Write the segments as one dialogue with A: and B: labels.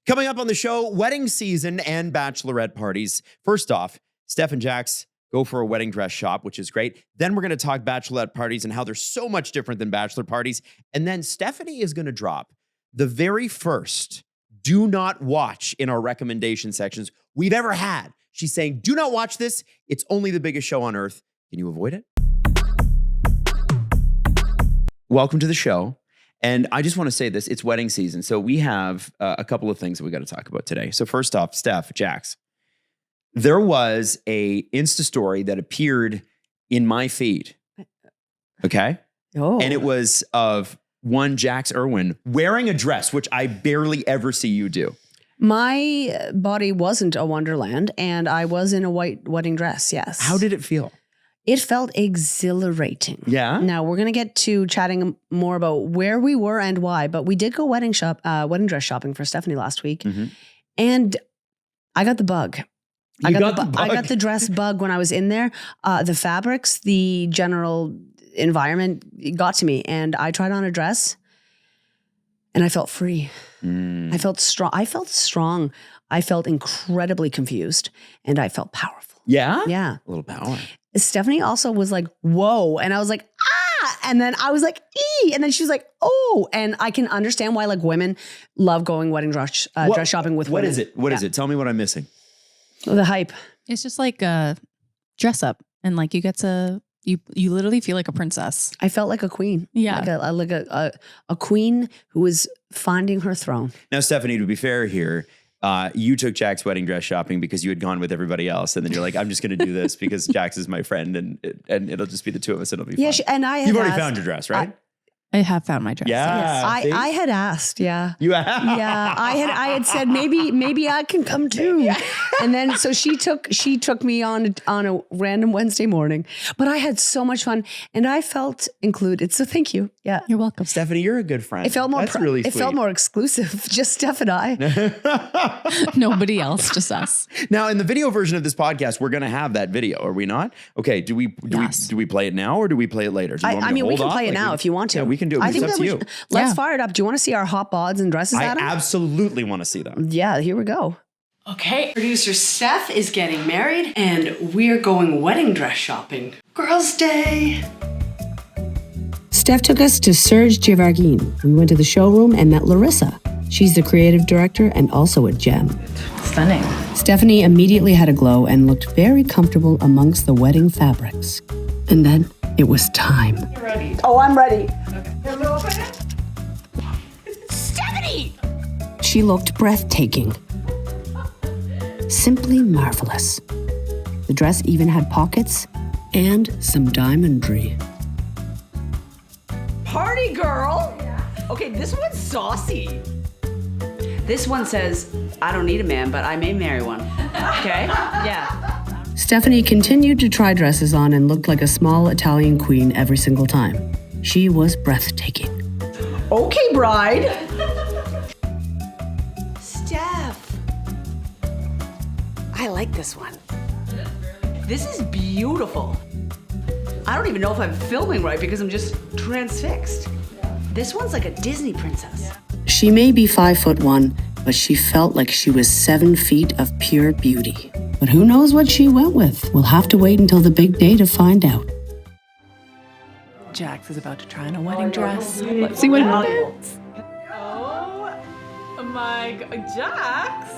A: Coming up on the show, wedding season and bachelorette parties. First off, Stef and Jax go for a wedding dress shop, which is great. Then we're going to talk bachelorette parties and how they're so much different than bachelor parties. And then Stephanie is going to drop the very first do not watch in our recommendation sections we've ever had. She's saying, do not watch this. It's only the biggest show on earth. Can you avoid it? Welcome to the show. And I just want to say this, it's wedding season. So we have a couple of things that we got to talk about today. So first off, Stef, Jax, there was a Insta story that appeared in my feed. Okay.
B: Oh.
A: And it was of one Jax Irwin wearing a dress, which I barely ever see you do.
B: My body wasn't a wonderland, and I was in a white wedding dress, yes.
A: How did it feel?
B: It felt exhilarating.
A: Yeah?
B: Now, we're going to get to chatting more about where we were and why, but we did go wedding dress shopping for Stephanie last week, and I got the bug. I got the dress bug when I was in there. The fabrics, the general environment got to me, and I tried on a dress, and I felt free. I felt strong. I felt incredibly confused, and I felt powerful.
A: Yeah?
B: Yeah.
A: A little power.
B: Stephanie also was like, whoa. And I was like, ah. And then I was like, ee. And then she was like, oh. And I can understand why like women love going wedding dress shopping with women.
A: What is it? What is it? Tell me what I'm missing.
B: The hype.
C: It's just like a dress up. And like you get to, you literally feel like a princess.
B: I felt like a queen.
C: Yeah.
B: Like a queen who was finding her throne.
A: Now, Stephanie, to be fair here, you took Jack's wedding dress shopping because you had gone with everybody else. And then you're like, I'm just going to do this because Jax is my friend and it'll just be the two of us. And it'll be fun.
B: And
A: You've already found your dress, right?
C: I have found my dress.
A: Yeah.
B: Yes. I had asked. Yeah.
A: You have?
B: Yeah. I had said, maybe I can come too. Yeah. And then, so she took me on a random Wednesday morning, but I had so much fun and I felt included. So thank you. Yeah.
C: You're welcome.
A: Stephanie, you're a good friend.
B: It felt more,
A: really
B: it
A: sweet.
B: felt more exclusive. Just Steph and I.
C: Nobody else, just us.
A: Now, in the video version of this podcast, we're going to have that video, are we not? Okay. Do we play it now or do we play it later?
B: I mean, we can play it now if you want to.
A: Yeah, we can do it.
B: I think
A: it's up to you.
B: Let's fire it up. Do you want to see our hot bods and dresses,
A: I
B: Adam?
A: absolutely want to see them.
B: Yeah, here we go. Okay, producer Stef is getting married and we're going wedding dress shopping. Girls' Day.
D: Stef took us to Serge Givargine. We went to the showroom and met Larissa. She's the creative director and also a gem.
C: Stunning.
D: Stephanie immediately had a glow and looked very comfortable amongst the wedding fabrics. And then it was time.
B: You're ready. Oh, I'm ready. Okay. Stephanie!
D: She looked breathtaking. Simply marvelous. The dress even had pockets and some diamondry.
E: Party girl! Okay, this one's saucy. This one says, I don't need a man, but I may marry one. Okay? Yeah.
D: Stephanie continued to try dresses on and looked like a small Italian queen every single time. She was breathtaking.
E: Okay, bride.
B: Steph.
E: I like this one. This is beautiful. I don't even know if I'm filming right because I'm just transfixed. This one's like a Disney princess.
D: She may be 5'1", but she felt like she was 7 feet of pure beauty. But who knows what she went with? We'll have to wait until the big day to find out.
C: Jax is about to try on a wedding dress. Let's see what happens.
F: Oh my God, Jax!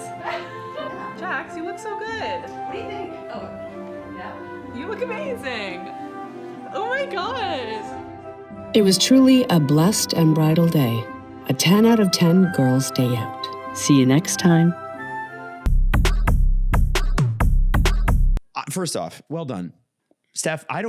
F: Jax, you look so good.
E: What do you think? Oh, yeah.
F: You look amazing. Oh my God.
D: It was truly a blessed and bridal day. A 10 out of 10 girls' day out. See you next time.
A: First off, well done. Steph, I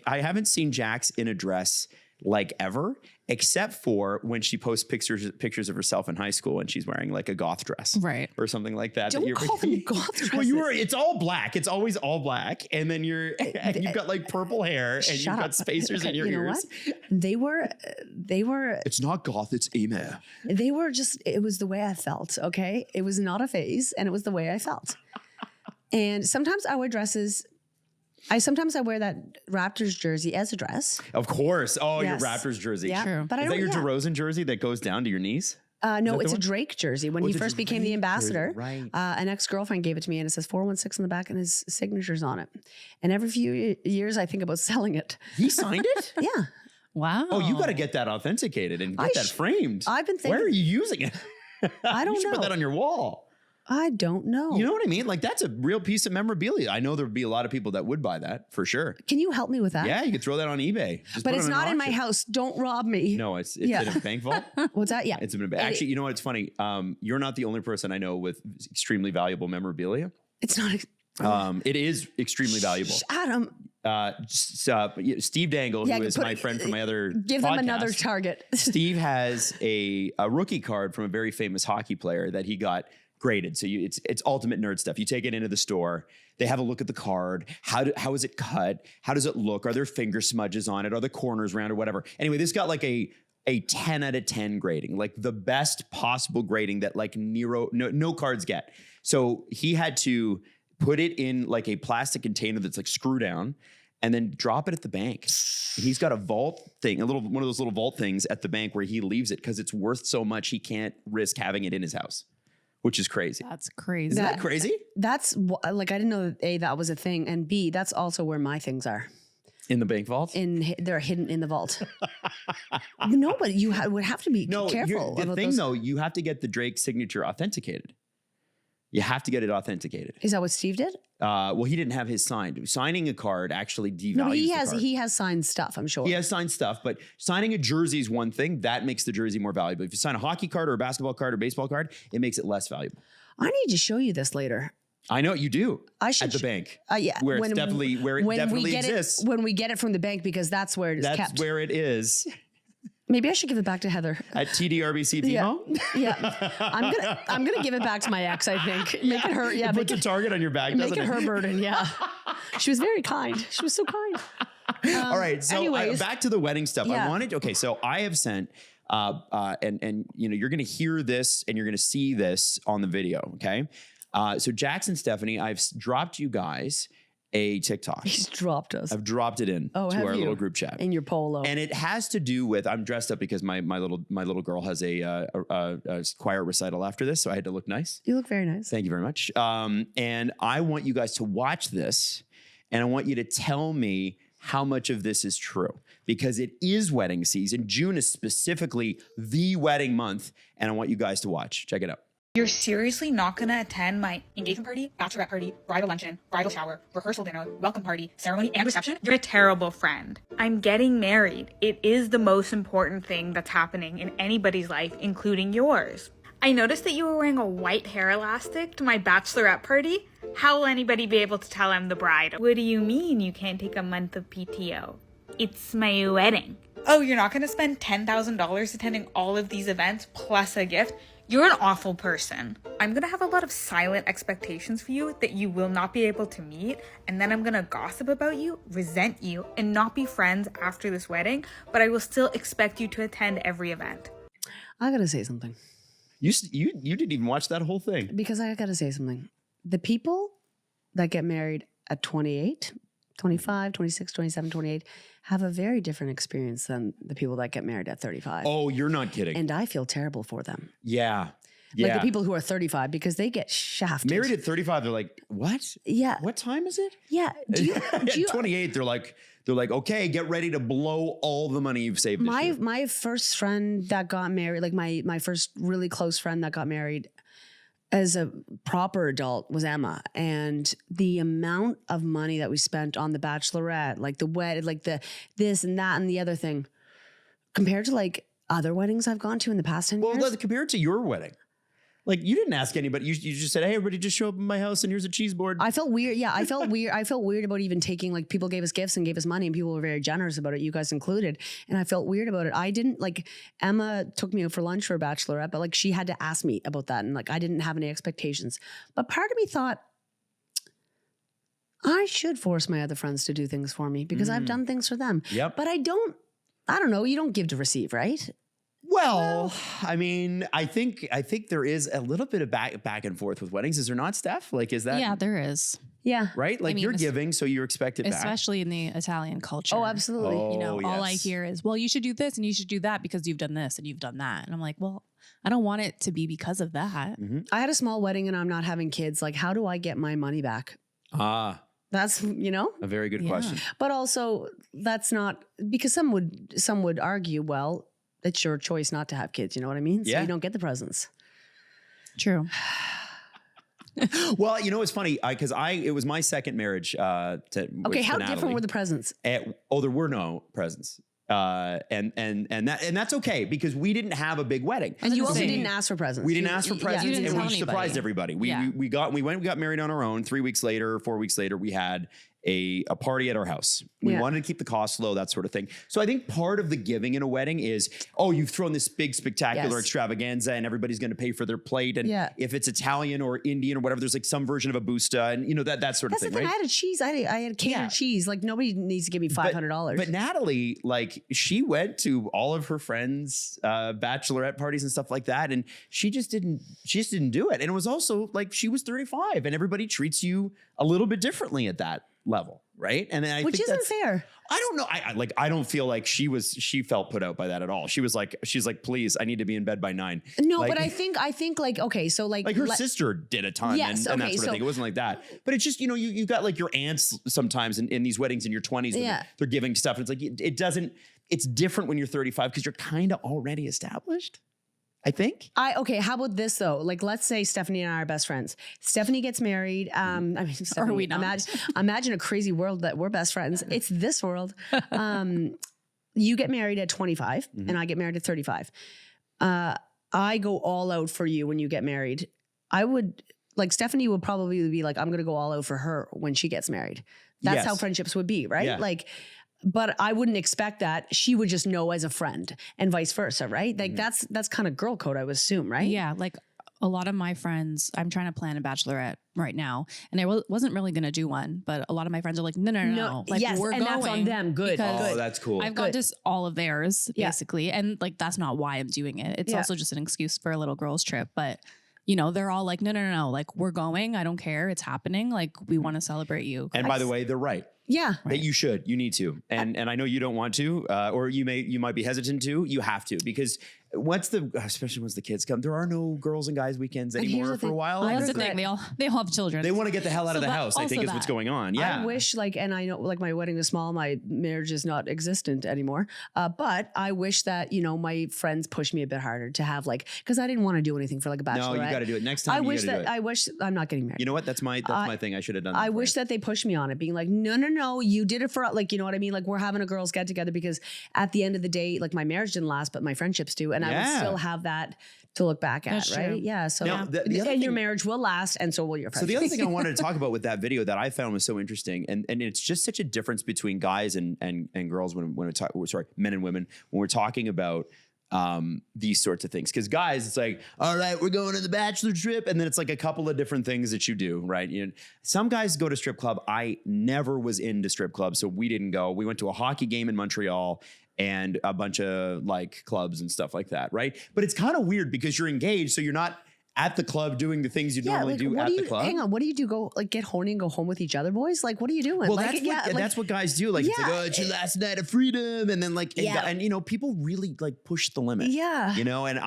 A: haven't seen Jax in a dress like ever, except for when she posts pictures of herself in high school and she's wearing like a goth dress.
C: Right.
A: Or something like that.
B: Don't call them goth dresses.
A: Well, it's all black. It's always all black. And then and you've got like purple hair and you've got spacers in your ears.
B: Know what? They were.
A: It's not goth, it's emo.
B: They were just, it was the way I felt, okay? It was not a phase and it was the way I felt. And sometimes I wear dresses. Sometimes I wear that Raptors jersey as a dress.
A: Of course. Oh,
B: Yes.
A: your Raptors jersey.
B: Yeah.
C: True.
B: But
A: Is that your
B: yeah.
A: DeRozan jersey that goes down to your knees?
B: No,
A: that
B: it's
A: the
B: a
A: one?
B: Drake jersey. When he
A: it's a
B: first became the
A: Drake
B: ambassador,
A: jersey, right.
B: an ex-girlfriend gave it to me and it says 416 on the back and his signature's on it. And every few years I think about selling it.
A: He signed it?
B: Yeah.
C: Wow.
A: Oh, you got to get that authenticated and get that framed.
B: I've been thinking.
A: Where are you using it?
B: I don't
A: you should
B: know.
A: put that on your wall.
B: I don't know.
A: You know what I mean? Like that's a real piece of memorabilia. I know there would be a lot of people that would buy that for sure.
B: Can you help me with that?
A: Yeah, you could throw that on eBay. Just
B: But
A: put it
B: it's
A: on an
B: not in my
A: auction.
B: house. Don't rob me.
A: No, it's
B: Yeah.
A: in a bank vault.
B: What's that? Yeah.
A: It's in a bank. Actually, you know what? It's funny. You're not the only person I know with extremely valuable memorabilia.
B: It's not.
A: It is extremely valuable.
B: Adam,
A: Steve Dangle,
B: Yeah,
A: who is
B: put-
A: my friend from my other
B: give them
A: podcast,
B: another target.
A: Steve has a rookie card from a very famous hockey player that he got graded. So it's ultimate nerd stuff. You take it into the store. They have a look at the card. How is it cut? How does it look? Are there finger smudges on it? Are the corners round or whatever? Anyway, this got like a 10 out of 10 grading, like the best possible grading that like no cards get. So he had to put it in like a plastic container that's like screw down and then drop it at the bank. And he's got a vault thing, one of those little vault things at the bank where he leaves it because it's worth so much he can't risk having it in his house, which is crazy.
C: That's crazy.
A: Isn't that crazy?
B: That's like, I didn't know that A, that was a thing. And B, that's also where my things are.
A: In the bank vault?
B: They're hidden in the vault. No, but you would have to be careful.
A: The
B: about
A: thing
B: those.
A: though, you have to get the Drake signature authenticated. You have to get it authenticated.
B: Is that what Steve did?
A: Well, he didn't have his signed. Signing a card actually devalues
B: No, but
A: the card.
B: he has signed stuff, I'm sure.
A: He has signed stuff, but signing a jersey is one thing. That makes the jersey more valuable. If you sign a hockey card or a basketball card or baseball card, it makes it less valuable.
B: I need to show you this later.
A: I know you do.
B: I should
A: at the bank.
B: Yeah,
A: where it definitely exists.
B: When we get it from the bank, because that's where it is
A: That's
B: kept.
A: where it is.
B: Maybe I should give it back to Heather.
A: At TDRBC
B: Yeah,
A: Demo?
B: yeah. I'm gonna give it back to my ex. I think make it her. Yeah,
A: It puts a target on your back,
B: make
A: doesn't
B: it her burden. Yeah, she was very kind. She was so kind.
A: All right, so
B: anyways.
A: back to the wedding stuff.
B: Yeah.
A: So I have sent, and you know, you're going to hear this and you're going to see this on the video. Okay, so Jackson, Stephanie, I've dropped you guys a TikTok.
B: He's dropped us.
A: I've dropped it in to
B: have
A: our
B: you?
A: little group chat.
B: In your polo.
A: And it has to do with, I'm dressed up because my little girl has a choir recital after this, so I had to look nice.
B: You look very nice.
A: Thank you very much. And I want you guys to watch this, and I want you to tell me how much of this is true, because it is wedding season. June is specifically the wedding month, and I want you guys to watch. Check it out.
G: You're seriously not gonna attend my engagement party, bachelorette party, bridal luncheon, bridal shower, rehearsal dinner, welcome party, ceremony, and reception? You're a terrible friend. I'm getting married. It is the most important thing that's happening in anybody's life, including yours. I noticed that you were wearing a white hair elastic to my bachelorette party. How will anybody be able to tell I'm the bride? What do you mean you can't take a month of PTO? It's my wedding. Oh, you're not gonna spend $10,000 attending all of these events plus a gift? You're an awful person. I'm gonna have a lot of silent expectations for you that you will not be able to meet, and then I'm gonna gossip about you, resent you, and not be friends after this wedding, but I will still expect you to attend every event.
B: I gotta say something.
A: You didn't even watch that whole thing.
B: Because I gotta say something. The people that get married at 28, 25, 26, 27, 28 have a very different experience than the people that get married at 35.
A: Oh, you're not kidding.
B: And I feel terrible for them.
A: Yeah.
B: Like the people who are 35, because they get shafted.
A: Married at 35, they're like, what?
B: Yeah.
A: What time is it?
B: Yeah.
A: At 28, they're like, okay, get ready to blow all the money you've saved.
B: My first friend that got married, like my first really close friend that got married as a proper adult was Emma. And the amount of money that we spent on the bachelorette, like the wedding, like the this and that and the other thing, compared to like other weddings I've gone to in the past 10 years.
A: Well, compared to your wedding, like you didn't ask anybody. You just said, hey, everybody just show up at my house and here's a cheese board.
B: I felt weird. Yeah, I felt weird. I felt weird about even taking, like, people gave us gifts and gave us money and people were very generous about it, you guys included. And I felt weird about it. I didn't, like, Emma took me out for lunch for a bachelorette, but like she had to ask me about that. And like, I didn't have any expectations. But part of me thought, I should force my other friends to do things for me because I've done things for them.
A: Yep.
B: But I don't know. You don't give to receive, right?
A: Well, I mean, I think there is a little bit of back and forth with weddings. Is there not, Steph? Like, is that?
C: Yeah, there is.
B: Yeah.
A: Right? Like
C: I mean,
A: you're giving, so you expect it back.
C: Especially in the Italian culture.
B: Oh, absolutely.
C: All I
A: yes.
C: hear is, well, you should do this and you should do that because you've done this and you've done that. And I'm like, well, I don't want it to be because of that.
B: I had a small wedding and I'm not having kids. Like, how do I get my money back? That's,
A: A very good question.
B: But also that's not, because some would argue, well, it's your choice not to have kids. You know what I mean? So
A: Yeah.
B: you don't get the presents.
C: True.
A: Well, it's funny because it was my second marriage.
B: Okay, how different were the presents?
A: There were no presents. And that's okay because we didn't have a big wedding.
B: And you also didn't ask for presents.
A: We didn't ask for presents,
C: You didn't
A: and
C: tell
A: we surprised
C: anybody.
A: everybody. We got married on our own. 3 weeks later, 4 weeks later, we had a party at our house. We wanted to keep the costs low, that sort of thing. So I think part of the giving in a wedding is, you've thrown this big spectacular extravaganza, and everybody's going to pay for their plate. And if it's Italian or Indian or whatever, there's like some version of a busta, and that sort of
B: That's
A: thing.
B: the thing.
A: Right?
B: I had a cheese. I had catered cheese. Like nobody needs to give me $500.
A: But Natalie, like she went to all of her friends' bachelorette parties and stuff like that, and she just didn't do it. And it was also like she was 35, and everybody treats you a little bit differently at that level, right? And I
B: which
A: think
B: isn't fair.
A: I don't know. I don't feel like she felt put out by that at all. She's like, please, I need to be in bed by 9.
B: No,
A: like,
B: but I think like, okay, so like
A: her sister did a ton
B: Yes,
A: and that
B: okay,
A: sort of thing. It wasn't like that. But it's just, you got like your aunts sometimes in these weddings in your 20s.
B: Yeah.
A: They're giving stuff. And it's like, it's different when you're 35 because you're kind of already established, I think.
B: Okay, how about this though? Like, let's say Stephanie and I are best friends. Stephanie gets married. Stephanie,
C: Are we not?
B: Imagine a crazy world that we're best friends. It's this world. You get married at 25 and I get married at 35. I go all out for you when you get married. I would, like, Stephanie would probably be like, I'm going to go all out for her when she gets married. That's how friendships would be, right?
A: Yeah.
B: Like, but I wouldn't expect that. She would just know as a friend and vice versa, right? Like that's kind of girl code, I would assume, right?
C: Yeah. Like a lot of my friends, I'm trying to plan a bachelorette right now, and I wasn't really going to do one, but a lot of my friends are like, no. Like,
B: yes,
C: we're
B: and
C: going.
B: that's on them. Good.
C: because
A: Oh, that's cool.
C: I've got just all of theirs
B: Yeah.
C: basically. And like, that's not why I'm doing it. It's
B: Yeah.
C: also just an excuse for a little girls trip. But they're all like, no. Like, we're going. I don't care. It's happening. Like, we want to celebrate you.
A: And by the way, they're right.
B: Yeah.
A: That you should, you need to. And I know you don't want to, or you might be hesitant to, you have to, because especially once the kids come, there are no girls and guys weekends anymore for a while.
C: Well, that's the thing. They all have children.
A: They want to get the hell out of the house, I think is what's going on. Yeah.
B: I wish and I know my wedding is small, my marriage is not existent anymore. But I wish that, my friends pushed me a bit harder to have because I didn't want to do anything for a bachelorette.
A: No, you got to do it next time.
B: I wish I'm not getting married.
A: You know what? That's my thing. I should have done that.
B: I wish that they pushed me on it, being like, no, you did it for, you know what I mean? Like, we're having a girls get together because at the end of the day, my marriage didn't last, but my friendships do. And I would still have that to look back at,
C: That's
B: right?
C: true.
B: Yeah. So,
A: Now, the other
B: and
A: thing-
B: your marriage will last, and so will your friendship.
A: So the other thing I wanted to talk about with that video that I found was so interesting, and it's just such a difference between guys and girls when we talk, men and women, when we're talking about these sorts of things. Because guys, it's like, all right, we're going to the bachelor trip, and then it's like a couple of different things that you do, right? Some guys go to strip club. I never was into strip club, so we didn't go. We went to a hockey game in Montreal and a bunch of clubs and stuff like that, right? But it's kind of weird because you're engaged, so you're not at the club doing the things you normally do at the club.
B: Hang on, what do you do? Go get horny and go home with each other, boys? Like, what are you doing?
A: Well, that's what guys do. Like, it's
B: Yeah.
A: it's your last night of freedom, and then and people really push the limit.
B: Yeah.
A: And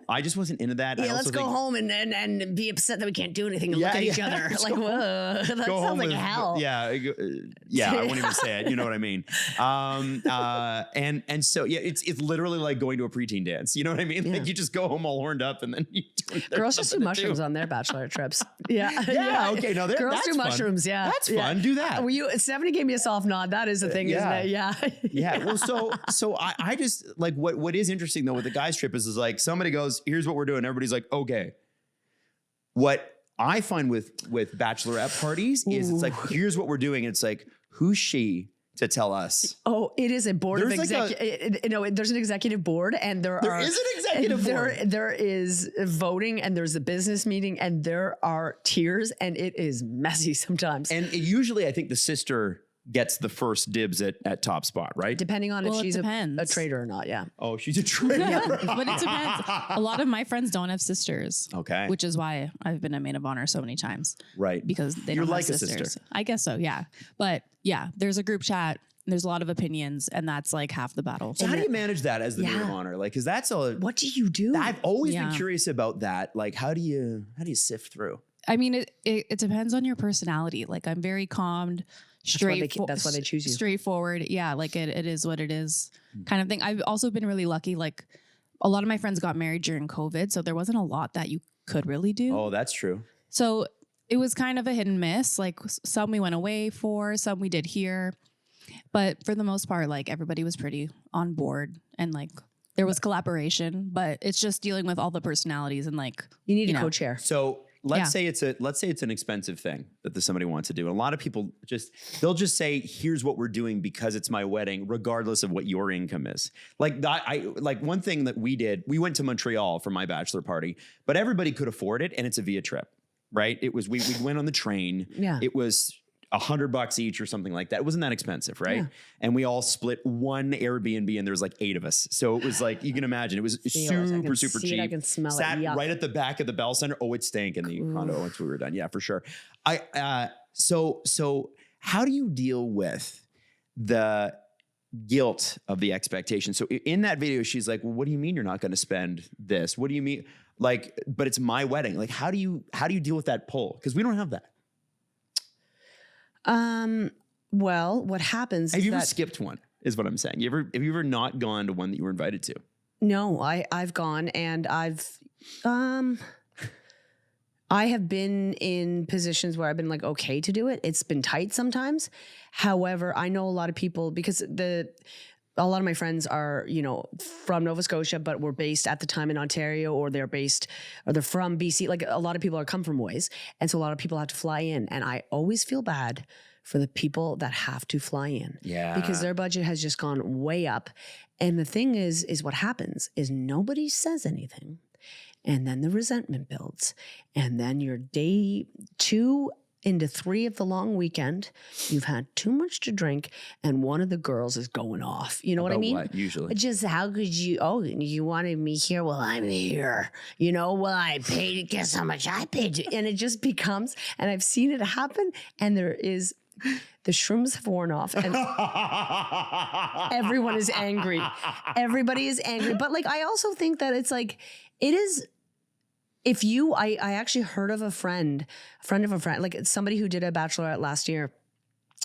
A: I just wasn't into that. I
B: Yeah,
A: also
B: let's go
A: think-
B: home and be upset that we can't do anything and look at each other.
A: Let's
B: Like,
A: go
B: whoa, that
A: Go
B: sounds
A: home
B: like
A: with-
B: hell.
A: Yeah, I won't even say it. You know what I mean? And so it's literally like going to a preteen dance. You know what I mean? Like, you just go home all horned up, and then you
B: Girls just do mushrooms on their bachelor trips. Yeah.
A: Yeah. Okay. No,
B: Girls
A: that's
B: do
A: fun.
B: mushrooms. Yeah.
A: That's fun. Do that.
B: Stephanie gave me a soft nod. That is the thing, isn't it? Yeah.
A: Yeah. Well, so I just what is interesting though with the guys trip is like somebody goes, here's what we're doing. Everybody's like, okay. What I find with bachelorette parties is it's like, here's what we're doing. And it's like, who's she to tell us?
B: Oh, it is a board of
A: There's
B: executive. There's an executive board, and there
A: is an executive board.
B: There is voting, and there's a business meeting, and there are tiers, and it is messy sometimes.
A: And usually I think the sister gets the first dibs at top spot, right?
B: Depending on
C: Well,
B: if
C: it
B: she's a
C: depends.
B: traitor or not. Yeah.
A: Oh, she's a traitor.
C: But it depends. A lot of my friends don't have sisters.
A: Okay.
C: Which is why I've been a maid of honor so many times.
A: Right.
C: Because they
A: You're
C: don't
A: like a
C: have sisters.
A: sister.
C: I guess so, yeah. But yeah, there's a group chat. There's a lot of opinions, and that's like half the battle.
A: So how do you manage that as the maid of
B: Yeah.
A: honor? Like, because that's a.
B: What do you do?
A: I've always been
C: Yeah.
A: curious about that. Like, how do you sift through?
C: I mean, it depends on your personality. Like, I'm very calmed,
B: That's why they choose you.
C: straightforward. Yeah, like it is what it is kind of thing. I've also been really lucky. Like, a lot of my friends got married during COVID, so there wasn't a lot that you could really do.
A: Oh, that's true.
C: So it was kind of a hit and miss. Like, some we went away for, some we did here. But for the most part, like, everybody was pretty on board, and like there was collaboration, but it's just dealing with all the personalities and like
B: You need a
C: know.
B: co-chair.
A: So let's
C: Yeah.
A: say it's an expensive thing that somebody wants to do. And a lot of people they'll just say, here's what we're doing because it's my wedding, regardless of what your income is. Like like one thing that we did, we went to Montreal for my bachelor party, but everybody could afford it. And it's a via trip, right? It was, we went on the train.
B: Yeah.
A: It was $100 each or something like that. It wasn't that expensive, right? Yeah. And we all split one Airbnb, and there was like 8 of us. So it was like, you can imagine, it was super cheap.
B: I can smell
A: Sat
B: it. Yuck.
A: right at the back of the Bell Center. Oh, it stank in the condo once we were done. Yeah, for sure. So how do you deal with the guilt of the expectation? So in that video, she's like, well, what do you mean you're not going to spend this? What do you mean? Like, but it's my wedding. Like, how do you deal with that pull? Because we don't have that.
B: Well, what happens
A: Have
B: is
A: you ever
B: that
A: skipped one, is what I'm saying. Have you ever not gone to one that you were invited to?
B: no, I've gone, and I have been in positions where I've been like, okay to do it. It's been tight sometimes. However, I know a lot of people, because a lot of my friends are, from Nova Scotia, but were based at the time in Ontario, or they're from BC. Like, a lot of people come from ways. And so a lot of people have to fly in. And I always feel bad for the people that have to fly in.
A: Yeah.
B: Because their budget has just gone way up. And the thing is what happens is nobody says anything. And then the resentment builds. And then you're day 2 into 3 of the long weekend, you've had too much to drink, and one of the girls is going off. You know what I mean?
A: What, usually?
B: Just, how could you, you wanted me here? Well, I'm here. Well, I paid, guess how much I paid you? And it just becomes, and I've seen it happen, and the shrooms have worn off, and everyone is angry. Everybody is angry. But like, I also think that it's like, it is, I actually heard of a friend of a friend, like somebody who did a bachelorette last year,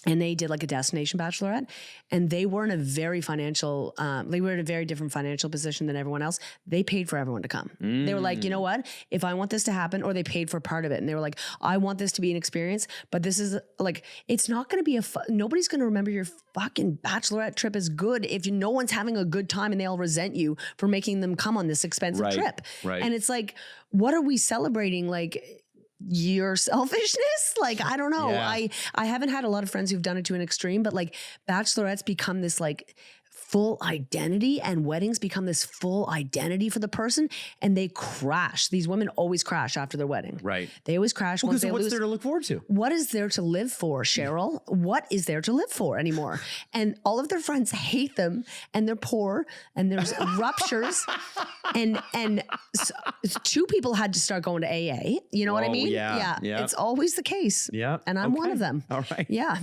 B: and they did like a destination bachelorette, and they were in a very different financial position than everyone else. They paid for everyone to come. They were like, you know what? If I want this to happen, or they paid for part of it, and they were like, I want this to be an experience, but this is like, it's not going to be nobody's going to remember your fucking bachelorette trip as good if no one's having a good time, and they all resent you for making them come on this expensive trip.
A: Right.
B: And it's like, what are we celebrating? Like, your selfishness? Like, I don't know.
A: Yeah.
B: I haven't had a lot of friends who've done it to an extreme, but like, bachelorettes become this like full identity, and weddings become this full identity for the person, and they crash. These women always crash after their wedding.
A: Right.
B: They always crash.
A: Because what's there to look forward to?
B: What is there to live for, Cheryl? What is there to live for anymore? And all of their friends hate them, and they're poor, and there's ruptures, and 2 people had to start going to AA. You know what I mean?
A: Yeah.
B: It's always the case.
A: Yeah.
B: And I'm one of them.
A: All right.
B: Yeah.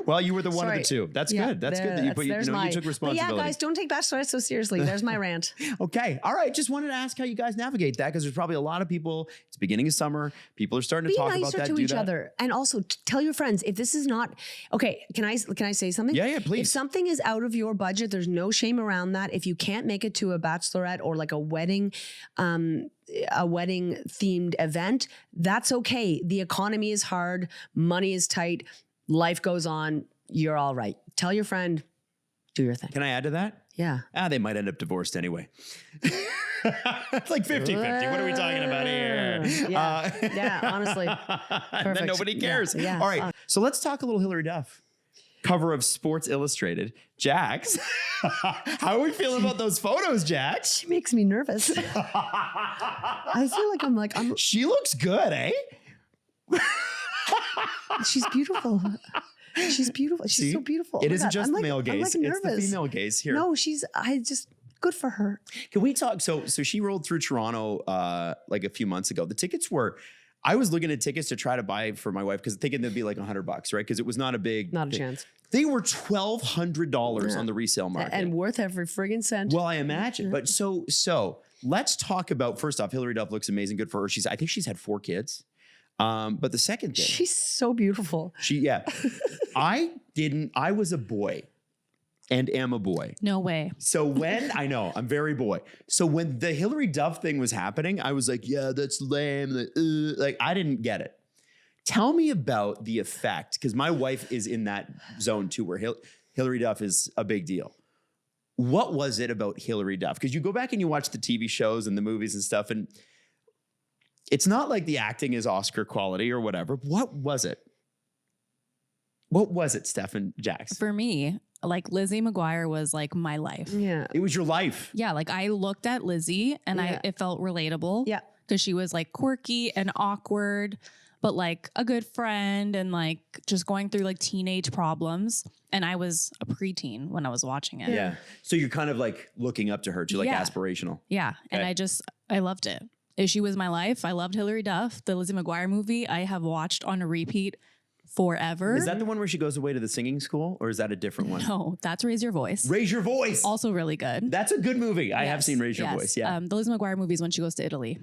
A: Well, you were the one of the 2. That's good. That's good that you took responsibility.
B: But yeah, guys, don't take bachelorettes so seriously. There's my rant.
A: Okay. All right. Just wanted to ask how you guys navigate that, because there's probably a lot of people. It's beginning of summer. People are starting to talk about that.
B: Be nicer to each other, and also tell your friends if this is not okay. Can I say something?
A: Yeah, please.
B: If something is out of your budget, there's no shame around that. If you can't make it to a bachelorette or like a wedding themed event, that's okay. The economy is hard. Money is tight. Life goes on. You're all right. Tell your friend. Do your thing.
A: Can I add to that?
B: Yeah.
A: They might end up divorced anyway. It's like 50-50. What are we talking about here?
B: Yeah, honestly. Perfect.
A: Then nobody cares.
B: Yeah.
A: All right. So let's talk a little Hilary Duff. Cover of Sports Illustrated. Jax, how are we feeling about those photos, Jax?
B: She makes me nervous. I feel like I'm
A: She looks good, eh?
B: she's beautiful. She's beautiful. She's
A: See?
B: so beautiful.
A: It
B: Oh my
A: isn't
B: God.
A: just
B: I'm
A: the
B: like-
A: male
B: I'm
A: gaze.
B: like
A: It's the
B: nervous.
A: female gaze here.
B: No, I just good for her.
A: Can we talk? So she rolled through Toronto like a few months ago. The tickets were, I was looking at tickets to try to buy for my wife because thinking they'd be like $100, right? Because it was not a big,
B: Not a chance.
A: They were $1,200 on the resale market.
B: And worth every friggin' cent.
A: Well, I imagine. But so let's talk about, first off, Hilary Duff looks amazing. Good for her. I think she's had 4 kids. But the second thing,
B: She's so beautiful.
A: I was a boy and am a boy.
C: No way.
A: So when, I know, I'm very boy. So when the Hilary Duff thing was happening, I was like, yeah, that's lame. Like I didn't get it. Tell me about the effect, because my wife is in that zone too, where Hilary Duff is a big deal. What was it about Hilary Duff? Because you go back and you watch the TV shows and the movies and stuff, and it's not like the acting is Oscar quality or whatever. What was it? What was it, Stef and Jax?
C: For me, like Lizzie McGuire was like my life.
B: Yeah.
A: It was your life.
C: Yeah, like I looked at Lizzie and it felt relatable.
B: Yeah.
C: Because she was like quirky and awkward, but like a good friend and like just going through like teenage problems. And I was a preteen when I was watching it.
A: Yeah. So you're kind of like looking up to her, to like
C: Yeah.
A: aspirational.
C: Yeah. And
A: Okay.
C: I loved it. She was my life. I loved Hilary Duff. The Lizzie McGuire movie I have watched on a repeat forever.
A: Is that the one where she goes away to the singing school, or is that a different one?
C: No, that's Raise Your Voice.
A: Raise Your Voice.
C: Also really good.
A: That's a good movie. I have
C: Yes,
A: seen Raise Your
C: yes.
A: Voice. Yeah.
C: The Lizzie McGuire movie is when she goes to Italy,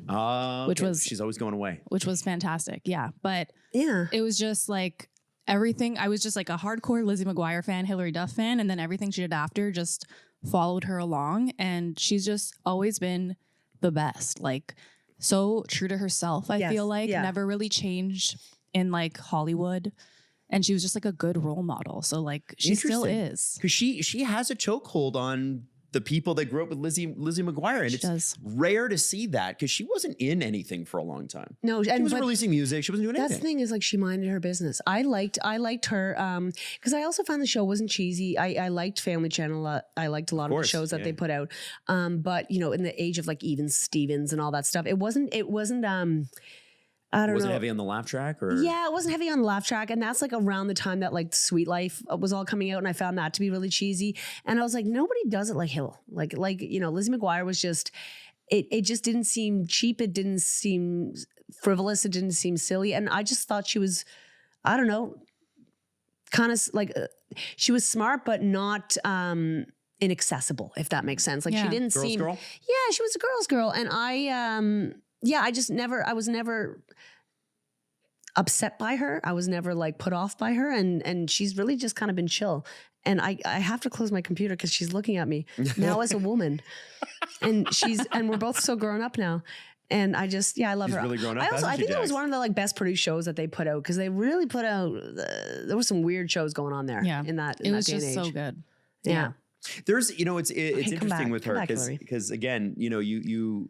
A: Which
C: was-
A: she's always going away.
C: which was fantastic. Yeah. But
B: Yeah.
C: it was just like everything. I was just like a hardcore Lizzie McGuire fan, Hilary Duff fan. And then everything she did after just followed her along. And she's just always been the best. Like so true to herself, I
B: Yes,
C: feel like.
B: yeah.
C: Never really changed in like Hollywood. And she was just like a good role model. So like she still
A: Interesting.
C: is.
A: Because she has a chokehold on the people that grew up with Lizzie McGuire. And
C: She
A: it's
C: does.
A: rare to see that because she wasn't in anything for a long time.
B: No,
A: She
B: and
A: wasn't
B: but
A: releasing music. She wasn't doing
B: that's the
A: anything.
B: thing is like she minded her business. I liked her because I also found the show wasn't cheesy. I liked Family Channel. I liked a lot of the
A: course,
B: shows that
A: yeah.
B: they put out. But you know, in the age of like Even Stevens and all that stuff, it wasn't. I don't
A: Was it
B: know.
A: heavy on the laugh track? Or?
B: Yeah, it wasn't heavy on the laugh track. And that's like around the time that like Sweet Life was all coming out. And I found that to be really cheesy. And I was like, nobody does it like Hill. Like, you know, Lizzie McGuire was just, it just didn't seem cheap. It didn't seem frivolous. It didn't seem silly. And I just thought she was, I don't know, kind of like, she was smart, but not inaccessible, if that makes sense. Like she
C: Yeah.
B: didn't
A: Girl's
B: seem,
A: girl?
B: yeah, she was a girl's girl. And I was never upset by her. I was never like put off by her. And she's really just kind of been chill. And I have to close my computer because she's looking at me now as a woman. And we're both so grown up now. And I love
A: She's
B: her.
A: really grown up,
B: I
A: hasn't she,
B: think it was
A: Jax?
B: one of the like best produced shows that they put out because they really put out. There were some weird shows going on there.
C: Yeah.
B: in that
C: It was
B: day and
C: just so
B: age.
C: good.
B: Yeah.
A: There's, you know, it's
B: Okay, come
A: interesting
B: back.
A: with
B: Come
A: her
B: back, Hilary.
A: because again, you know, you.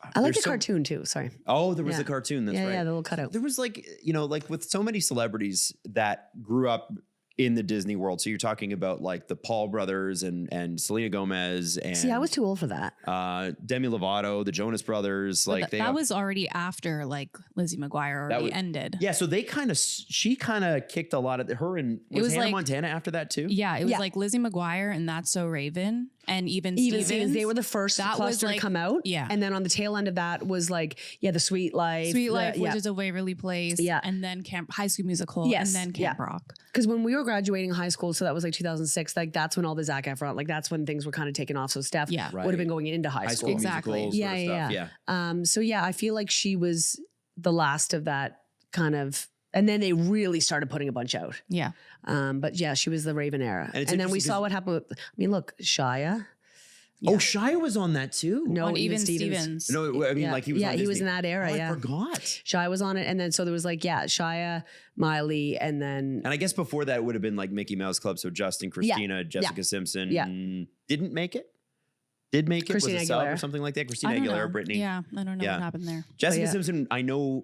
B: I like the
A: there's so-
B: cartoon too. Sorry.
A: Oh, there was
B: Yeah.
A: the cartoon. That's
B: yeah,
A: right.
B: yeah, the little cutout.
A: There was like, you know, like with so many celebrities that grew up in the Disney world. So you're talking about like the Paul brothers and Selena Gomez and
B: See, I was too old for that.
A: Demi Lovato, the Jonas Brothers. Like
C: That was already after like Lizzie McGuire
A: That
C: already
A: was-
C: ended.
A: yeah. So she kind of kicked a lot of her and was
C: was
A: Hannah
C: like-
A: Montana after that too.
C: Yeah, it was
B: Yeah.
C: like Lizzie McGuire and That's So Raven and Even
B: Even
C: Stevens.
B: Stevens, they were the first
C: That was
B: cluster
C: like-
B: to come out.
C: yeah.
B: And then on the tail end of that was like, the Sweet Life.
C: Sweet Life,
B: yeah.
C: Wizards of Waverly Place,
B: Yeah.
C: and then High School Musical,
B: Yes,
C: and then Camp Rock.
B: Because when we were graduating high school, so that was like 2006, like that's when all the Zac Efron, like that's when things were kind of taking off. So Steph
C: Yeah.
B: would have been going into high,
A: High
B: school.
A: School
C: Exactly.
A: Musical
B: Yeah,
A: sort of
B: yeah,
A: stuff.
B: yeah. So yeah, I feel like she was the last of that kind of, and then they really started putting a bunch out.
C: Yeah.
B: But yeah, she was the Raven era.
A: And it's
B: And then we
A: interesting
B: saw
A: 'cause-
B: what happened with, I mean, look, Shia.
A: Oh, Shia was on that too.
B: No,
C: On Even
B: Stevens.
C: Stevens.
A: No, I mean
B: Yeah.
A: like he was.
B: Yeah,
A: on
B: he was
A: Disney.
B: in that era,
A: Oh,
B: yeah.
A: I forgot.
B: Shia was on it. And then so there was like, Shia, Miley, and then
A: And I guess before that it would have been like Mickey Mouse Club. So Justin, Christina, Jessica Simpson.
B: Yeah.
A: Didn't make it. Did make it.
B: Christina
A: was a sub or
B: Aguilera.
A: something like that.
C: I
A: Christina
C: don't
A: Aguilera,
C: know.
A: Britney.
C: Yeah, I don't know
A: Yeah.
C: what happened there.
A: Jessica
B: yeah.
A: Simpson. I know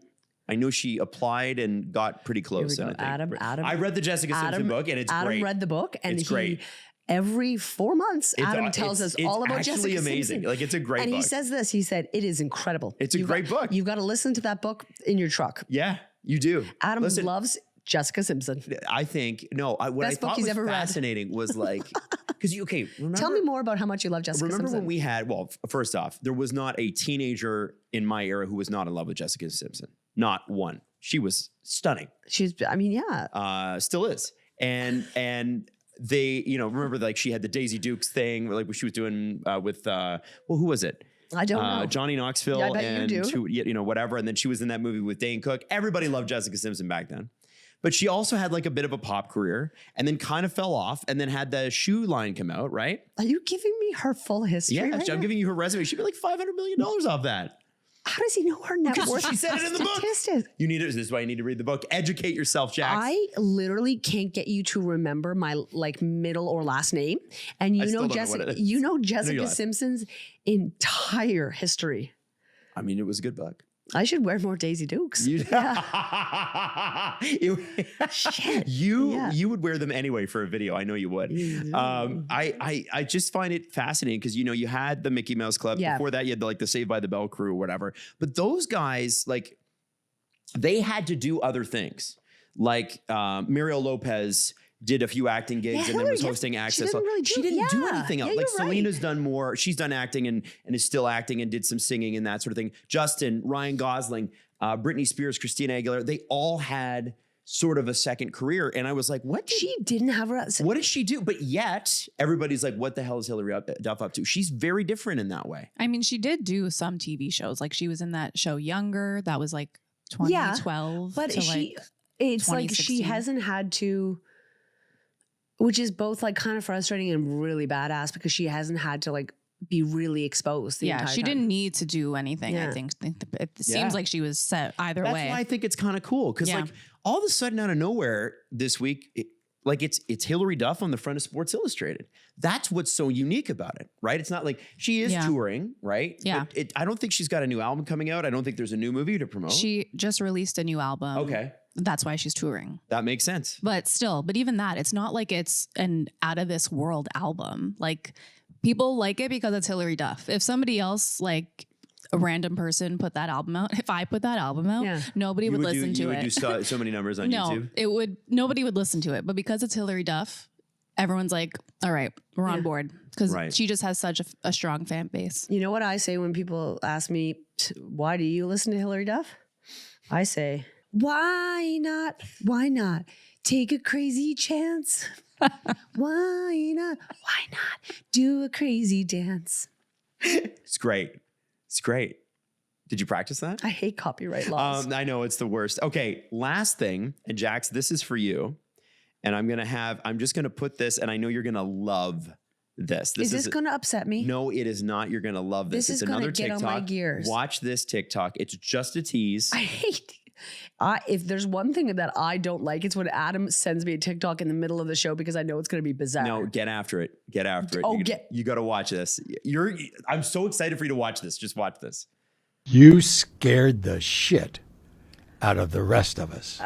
A: she applied and got pretty close.
B: go.
A: And I think.
B: Adam-
A: I read the Jessica Simpson book and it's
B: Adam
A: great.
B: read the book and
A: It's great.
B: Every 4 months,
A: It's
B: Adam
A: aw-
B: tells
A: it's-
B: us all
A: it's
B: about
A: actually
B: Jessica
A: amazing.
B: Simpson.
A: Like, it's a great
B: And he
A: book.
B: says this, he said, it is incredible.
A: It's a great book.
B: You've got to listen to that book in your truck.
A: Yeah, you do.
B: Adam
A: Listen,
B: loves Jessica Simpson.
A: I think, no, what
B: Best
A: I
B: book
A: thought
B: he's
A: was
B: ever read.
A: fascinating was like, because remember?
B: Tell me more about how much you love Jessica
A: Remember
B: Simpson.
A: when we had, first off, there was not a teenager in my era who was not in love with Jessica Simpson. Not one. She was stunning. Still is. And they, remember like she had the Daisy Dukes thing, like what she was doing with, who was it?
B: I don't know.
A: Johnny Knoxville
B: Yeah, I bet
A: and
B: you do.
A: whatever. And then she was in that movie with Dane Cook. Everybody loved Jessica Simpson back then. But she also had like a bit of a pop career and then kind of fell off and then had the shoe line come out, right?
B: Are you giving me her full history?
A: Yeah,
B: right
A: I'm
B: now?
A: giving you her resume. She'd be like $500 million off that.
B: How does he know her net worth?
A: She said it in the book.
B: Statistics?
A: This is why you need to read the book. Educate yourself, Jax.
B: I literally can't get you to remember my like middle or last name, and
A: I still don't know what it is.
B: Jessica Simpson's entire history.
A: I mean, it was a good book.
B: I should wear more Daisy Dukes.
A: You would wear them anyway for a video. I know you would. I just find it fascinating because you had the Mickey Mouse Club.
B: Yeah.
A: Before that, you had the Saved by the Bell crew or whatever. But those guys, like, they had to do other things. Like Muriel Lopez did a few acting gigs and then was hosting Access. She didn't do anything else.
B: Yeah,
A: like
B: you're
A: Selena's done more. She's done acting and is still acting and did some singing and that sort of thing. Justin, Ryan Gosling, Britney Spears, Christina Aguilera, they all had sort of a second career. And I was like, what did she do? But yet everybody's like, what the hell is Hilary Duff up to? She's very different in that way.
C: I mean, she did do some TV shows. Like she was in that show Younger. That was like 2012.
B: But
C: to
B: it's like
C: 2016.
B: she hasn't had to, which is both like kind of frustrating and really badass because she hasn't had to like be really exposed. The entire
C: she
B: time.
C: didn't need to do anything.
B: Yeah.
C: I think it seems like she was set either way.
A: That's why I think it's kind of cool because like all of a sudden out of nowhere this week, it's Hilary Duff on the front of Sports Illustrated. That's what's so unique about it, right? It's not like she is touring, right?
C: Yeah.
A: But I don't think she's got a new album coming out. I don't think there's a new movie to promote.
C: She just released a new album.
A: Okay.
C: That's why she's touring.
A: That makes sense.
C: But even that, it's not like it's an out of this world album. Like people like it because it's Hilary Duff. If somebody else, like a random person put that album out, if I put that album out, nobody would listen to it.
A: You would do so many numbers on YouTube?
C: Nobody would listen to it. But because it's Hilary Duff, everyone's like, all right, we're on board. Because she just has such a strong fan base.
B: You know what I say when people ask me, why do you listen to Hilary Duff? I say, why not? Why not take a crazy chance? Why not? Why not do a crazy dance?
A: It's great. It's great. Did you practice that?
B: I hate copyright laws.
A: I know it's the worst. Okay, last thing, and Jax, this is for you. And I'm just gonna put this, and I know you're gonna love this.
B: Is this gonna upset me?
A: No, it is not. You're gonna love this.
B: This is
A: it's another
B: gonna get
A: TikTok.
B: on my gears.
A: Watch this TikTok. It's just a tease.
B: I hate. If there's one thing that I don't like, it's when Adam sends me a TikTok in the middle of the show because I know it's going to be bizarre.
A: No, get after it. Get after it.
B: Oh,
A: you got to watch this. I'm so excited for you to watch this. Just watch this.
H: You scared the shit out of the rest of us.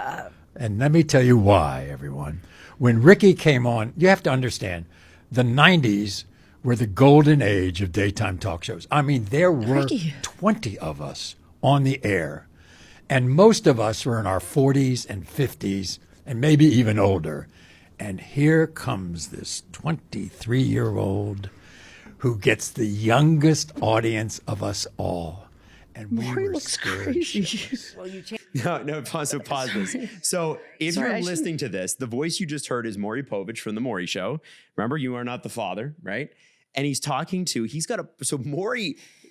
H: And let me tell you why, everyone. When Ricky came on, you have to understand, the 90s were the golden age of daytime talk shows. I mean, there were 20 of us on the air. And most of us were in our 40s and 50s and maybe even older. And here comes this 23-year-old who gets the youngest audience of us all. And
B: Maury looks crazy.
A: No, pause this. So if you're listening to this, the voice you just heard is Maury Povich from The Maury Show. Remember, you are not the father, right? And he's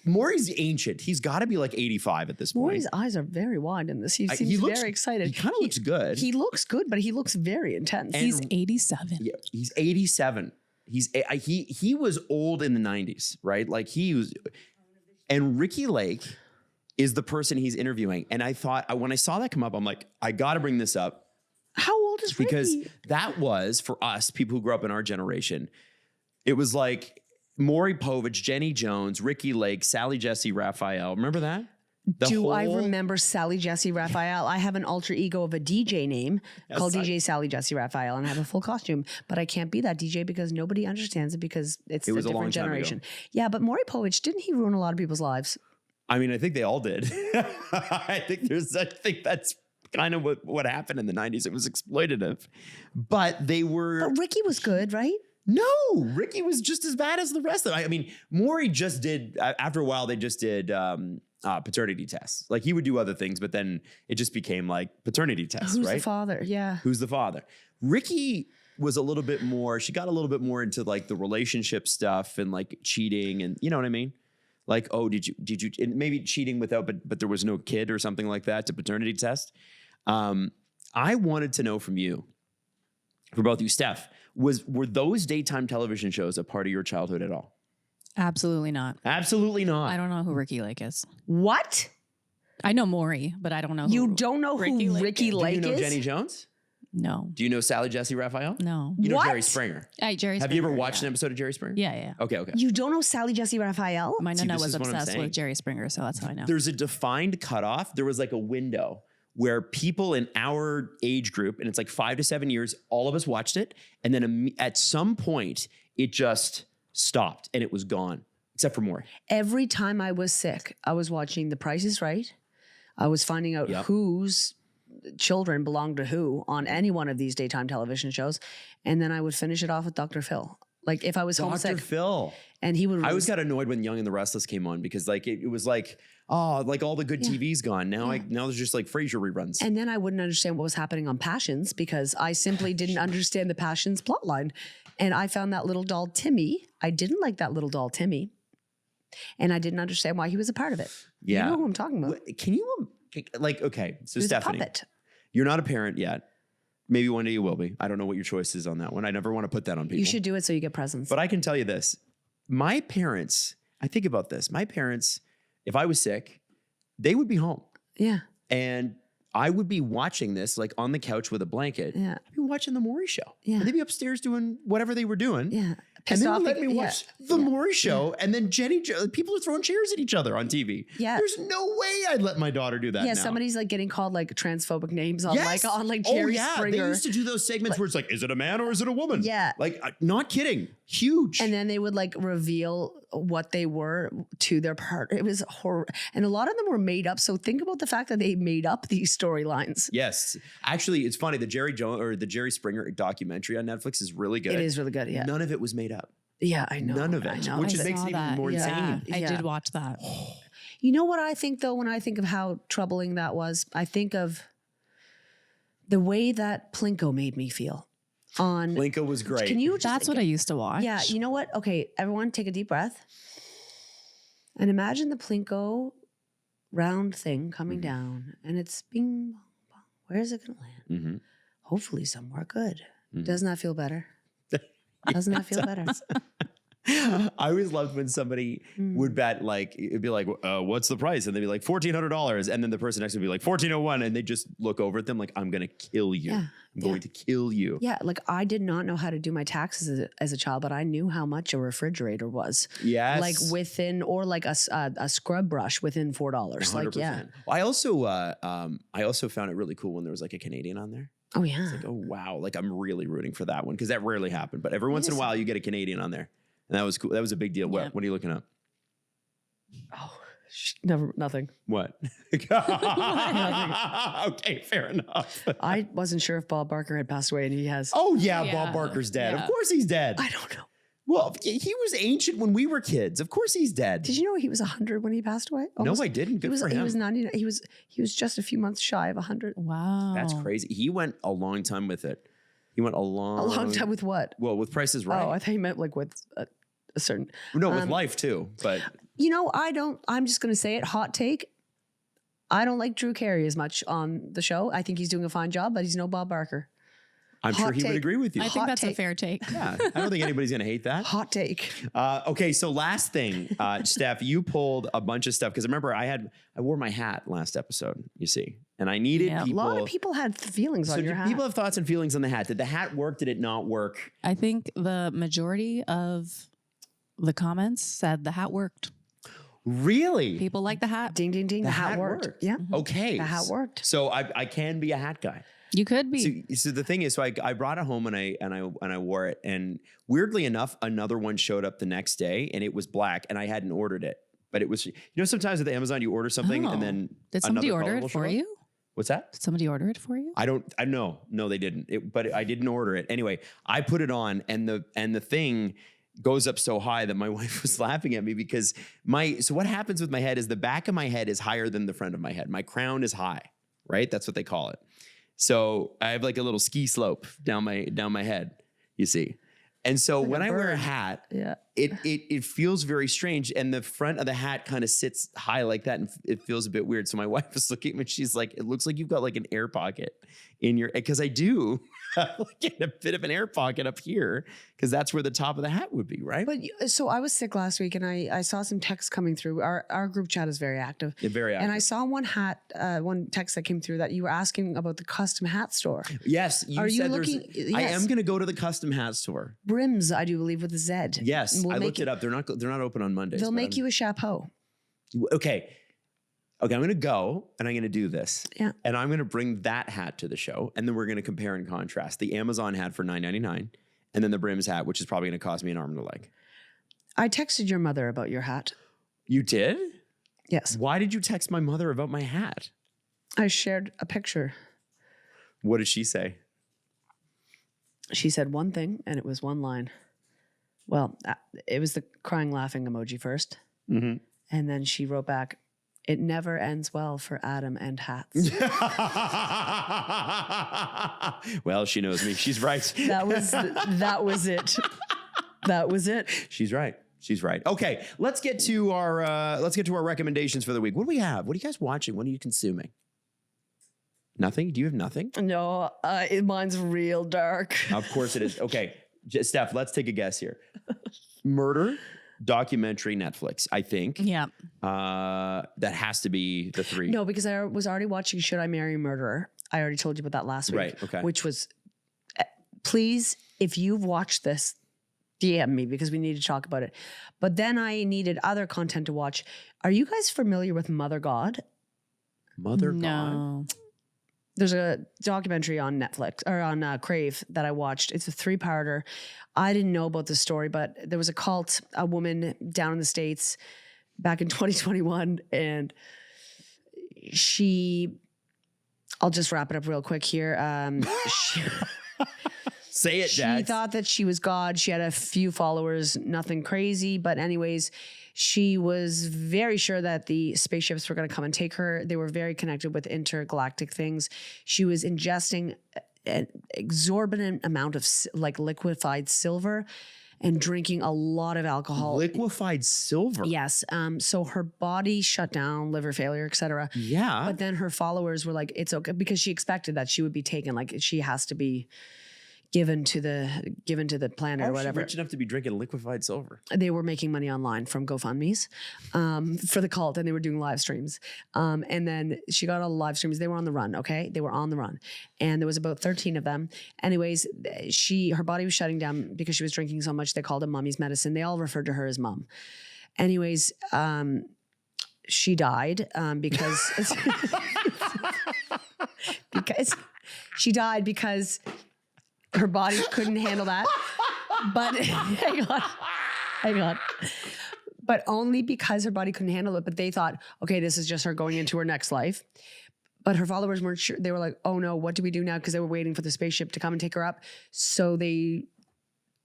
A: Maury's ancient. He's got to be like 85 at this point.
B: Maury's eyes are very wide in this. He seems very excited.
A: He kind of looks good.
B: He looks good, but he looks very intense.
C: He's 87.
A: Yeah, he's 87. He was old in the 90s, right? Like he was. And Ricky Lake is the person he's interviewing. And I thought, when I saw that come up, I'm like, I got to bring this up.
B: How old is Ricky?
A: Because that was, for us, people who grew up in our generation, it was like Maury Povich, Jenny Jones, Ricky Lake, Sally Jesse Raphael. Remember that?
B: I remember Sally Jesse Raphael? I have an alter ego of a DJ name called DJ Sally Jesse Raphael, and I have a full costume, but I can't be that DJ because nobody understands it because it's a different generation. Yeah, but Maury Povich, didn't he ruin a lot of people's lives?
A: I mean, I think they all did. I think that's kind of what happened in the 90s. It was exploitative. But they were...
B: But Ricky was good, right?
A: No, Ricky was just as bad as the rest of them. I mean, Maury just did, after a while, they just did paternity tests. Like he would do other things, but then it just became like paternity tests,
B: Who's
A: right?
B: the father? Yeah.
A: Who's the father? Ricky was a little bit more, she got a little bit more into like the relationship stuff and like cheating and you know what I mean? Like, oh, did you, and maybe cheating without, but there was no kid or something like that to paternity test. I wanted to know from you, for both of you, Stef, were those daytime television shows a part of your childhood at all?
C: Absolutely not.
A: Absolutely not.
C: I don't know who Ricky Lake is.
B: What?
C: I know Maury, but I don't know who
B: You don't know who Ricky
C: is.
B: Lake is?
A: Do you know Jenny Jones?
C: No.
A: Do you know Sally Jesse Raphael?
C: No.
A: You know
B: What?
A: Jerry Springer?
C: Jerry
A: Have you ever
C: Springer,
A: watched an episode of Jerry Springer?
C: Yeah.
A: Okay.
B: You don't know Sally Jesse Raphael?
C: My
A: See,
C: nana
A: this
C: was
A: is what I'm
C: obsessed
A: saying.
C: with Jerry Springer, so that's how I know.
A: There's a defined cutoff. There was like a window where people in our age group, and it's like 5 to 7 years, all of us watched it. And then at some point, it just stopped and it was gone, except for Maury.
B: Every time I was sick, I was watching The Price is Right. I was finding out whose children belonged to who on any one of these daytime television shows. And then I would finish it off with Dr. Phil. Like if I was homesick.
A: Dr. Phil.
B: And he would.
A: I always got annoyed when Young and the Restless came on because like it was like, oh, like all the good TV's gone. Now now there's just like Frasier reruns.
B: And then I wouldn't understand what was happening on Passions because I simply didn't understand the Passions plotline. And I found that little doll Timmy. I didn't like that little doll Timmy. And I didn't understand why he was a part of it.
A: Yeah.
B: You know who I'm talking about.
A: Can you, like, okay, so
B: He was a
A: Stephanie,
B: puppet.
A: you're not a parent yet. Maybe one day you will be. I don't know what your choice is on that one. I never want to put that on people.
B: You should do it so you get presents.
A: But I can tell you this. My parents, I think about this. My parents, if I was sick, they would be home.
B: Yeah.
A: And I would be watching this like on the couch with a blanket.
B: Yeah.
A: I'd be watching the Maury Show.
B: Yeah.
A: And they'd be upstairs doing whatever they were doing.
B: Yeah.
A: And
B: Pissed
A: then
B: off.
A: they let me watch the Maury Show. And then people are throwing chairs at each other on TV.
B: Yeah.
A: There's no way I'd let my daughter do that
B: Yeah,
A: now.
B: somebody's like getting called like transphobic names on like Jerry Springer.
A: They used to do those segments where it's like, is it a man or is it a woman?
B: Yeah.
A: Like, not kidding. Huge.
B: And then they would like reveal what they were to their part. It was horror. And a lot of them were made up. So think about the fact that they made up these storylines.
A: Yes. Actually, it's funny. The Jerry Springer documentary on Netflix is really good.
B: It is really good. Yeah.
A: None of it was made up.
B: Yeah, I know.
A: None of it.
B: I know.
A: Which
C: I
A: makes
C: saw
A: it even
C: that.
A: more
C: Yeah.
A: insane.
C: I
B: Yeah.
C: did watch that.
B: You know what I think though, when I think of how troubling that was? I think of the way that Plinko made me feel.
A: Plinko was great.
B: Can you just,
C: That's what I used to watch.
B: Yeah, you know what? Okay, everyone take a deep breath. And imagine the Plinko round thing coming down and it's bing, bong, bong. Where is it going to land?
A: Mm-hmm.
B: Hopefully somewhere good. Doesn't that feel better? Doesn't that feel better?
A: I always loved when somebody would bet, like, it'd be like, what's the price? And they'd be like, $1,400. And then the person next to would be like, $1,401. And they just look over at them like, I'm going to kill you.
B: Yeah.
A: I'm going to kill you.
B: Yeah, like I did not know how to do my taxes as a child, but I knew how much a refrigerator was.
A: Yes.
B: Like within, or like a scrub brush within $4. Like, yeah.
A: 100%. I also found it really cool when there was like a Canadian on there.
B: Oh, yeah.
A: Like, oh, wow. Like, I'm really rooting for that one because that rarely happened. But every once in a while, you get a Canadian on there. And that was cool. That was a big deal.
C: Yeah.
A: What are you looking up?
B: Nothing.
A: What? Okay, fair enough.
B: I wasn't sure if Bob Barker had passed away and he has.
A: Oh, yeah,
C: Yeah.
A: Bob Barker's dead.
C: Yeah.
A: Of course he's dead.
B: I don't know.
A: Well, he was ancient when we were kids. Of course he's dead.
B: Did you know he was 100 when he passed away?
A: No, I didn't. Good
B: he was,
A: for him.
B: He was 99. He was just a few months shy of 100.
C: Wow.
A: That's crazy. He went a long time with it. He went a long
B: time with what?
A: Well, with Price is Right.
B: Oh, I thought you meant like with a certain.
A: No, with life too. But
B: You know, I'm just going to say it. Hot take. I don't like Drew Carey as much on the show. I think he's doing a fine job, but he's no Bob Barker.
A: I'm sure
B: Hot
A: he would
B: take.
A: agree with you.
C: I think
B: Hot
C: that's a
B: take.
C: fair take.
A: Yeah, I don't think anybody's going to hate that.
B: Hot take.
A: Okay, so last thing, Steph, you pulled a bunch of stuff because remember I wore my hat last episode. You see, and I needed
C: Yeah.
A: people.
B: A lot of people had feelings
A: So
B: on your
A: do
B: hat.
A: people have thoughts and feelings on the hat? Did the hat work? Did it not work?
C: I think the majority of the comments said the hat worked.
A: Really?
C: People like the hat.
B: Ding, ding, ding. The, hat worked. Yeah.
A: Okay.
B: The hat worked.
A: So I can be a hat guy.
C: You could be.
A: So the thing is, so I brought it home and I wore it, and weirdly enough, another one showed up the next day, and it was black, and I hadn't ordered it, but it was, sometimes at the Amazon you order something and then
C: Did somebody
A: another
C: order
A: color
C: it
A: will
C: for
A: show up.
C: you?
A: What's that?
C: Did somebody order it for you?
A: I know. No, they didn't. But I didn't order it. Anyway, I put it on and the thing goes up so high that my wife was laughing at me because so what happens with my head is the back of my head is higher than the front of my head. My crown is high, right? That's what they call it. So I have like a little ski slope down my head, you see. And so when I wear a hat, it feels very strange. And the front of the hat kind of sits high like that. And it feels a bit weird. So my wife was looking at me and she's like, it looks like you've got like an air pocket in your, because I do like a bit of an air pocket up here because that's where the top of the hat would be, right?
B: But so I was sick last week and I saw some texts coming through. Our group chat is very active.
A: Very active.
B: And I saw one text that came through that you were asking about the custom hat store.
A: Yes.
B: Are you looking?
A: I am going to go to the custom hat store.
B: Brims, I do believe, with a Z.
A: Yes. I looked it up. They're not open on Mondays.
B: They'll make you a chapeau.
A: Okay. I'm going to go and I'm going to do this.
B: Yeah.
A: And I'm going to bring that hat to the show. And then we're going to compare and contrast the Amazon hat for $9.99 and then the Brims hat, which is probably going to cost me an arm and a leg.
B: I texted your mother about your hat.
A: You did?
B: Yes.
A: Why did you text my mother about my hat?
B: I shared a picture.
A: What did she say?
B: She said one thing and it was one line. Well, it was the crying, laughing emoji first.
A: Mm-hmm.
B: And then she wrote back, "It never ends well for Adam and hats."
A: Well, she knows me. She's right.
B: That was it. That was it.
A: She's right. She's right. Okay, let's get to our recommendations for the week. What do we have? What are you guys watching? What are you consuming? Nothing? Do you have nothing?
B: No, mine's real dark.
A: Of course it is. Okay, Steph, let's take a guess here. Murder documentary, Netflix, I think.
C: Yeah.
A: That has to be the three.
B: No, because I was already watching Should I Marry a Murderer? I already told you about that last week.
A: Right, okay.
B: Which was, please, if you've watched this, DM me because we need to talk about it. But then I needed other content to watch. Are you guys familiar with Mother God?
A: Mother
C: No.
A: God?
B: There's a documentary on Netflix or on Crave that I watched. It's a 3-parter. I didn't know about the story, but there was a woman down in the States back in 2021. And I'll just wrap it up real quick here.
A: Say it, Jax.
B: She thought that she was God. She had a few followers, nothing crazy. But anyways, she was very sure that the spaceships were going to come and take her. They were very connected with intergalactic things. She was ingesting an exorbitant amount of like liquefied silver and drinking a lot of alcohol.
A: Liquefied silver?
B: Yes. So her body shut down, liver failure, etc.
A: Yeah.
B: But then her followers were like, it's okay, because she expected that she would be taken. Like she has to be given to the planet or whatever.
A: She rich enough to be drinking liquefied silver?
B: They were making money online from GoFundMe's for the cult, and they were doing live streams. And then she got all the live streams. They were on the run, okay? They were on the run. And there was about 13 of them. Anyways, her body was shutting down because she was drinking so much. They called it mommy's medicine. They all referred to her as mom. Anyways, she died because she died because her body couldn't handle that. But hang on. But only because her body couldn't handle it. But they thought, okay, this is just her going into her next life. But her followers weren't sure. They were like, oh no, what do we do now? Because they were waiting for the spaceship to come and take her up. So they